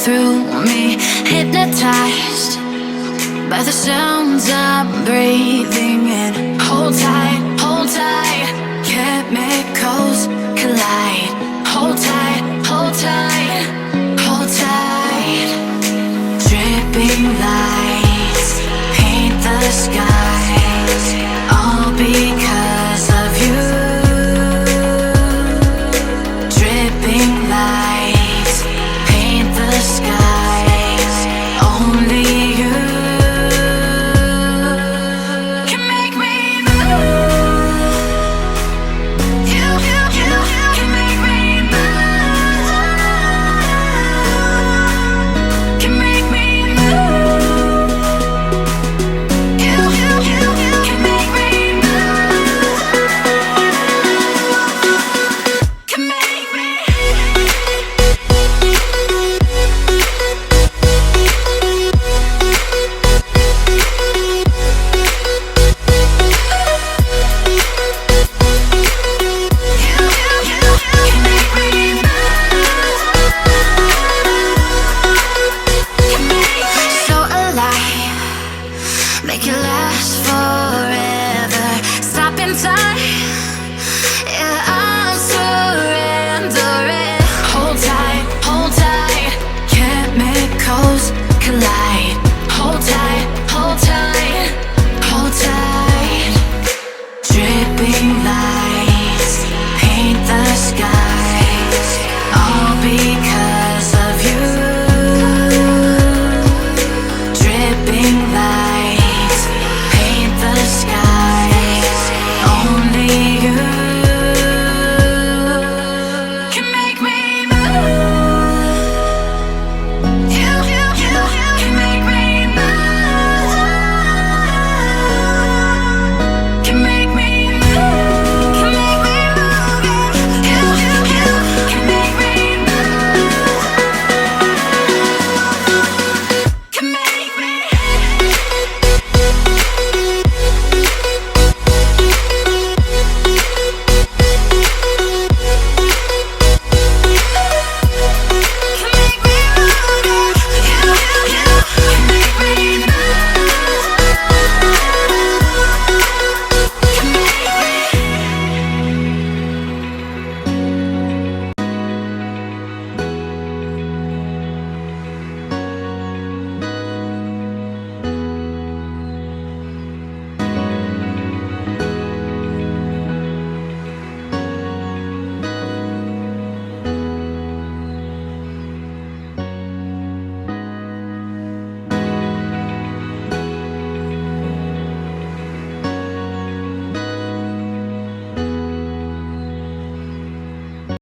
through me, hypnotized by the sounds I'm breathing in. Hold tight, chemicals collide. Hold tight, hold tight, hold tight. Dripping lights paint the skies, all because of you. Dripping lights paint the skies, only you can make me move. You can make me move. Can make me move. You can make me move. Can make me. So alive, make it last forever. Stop in time, yeah, I'm surrendering. Hold tight, chemicals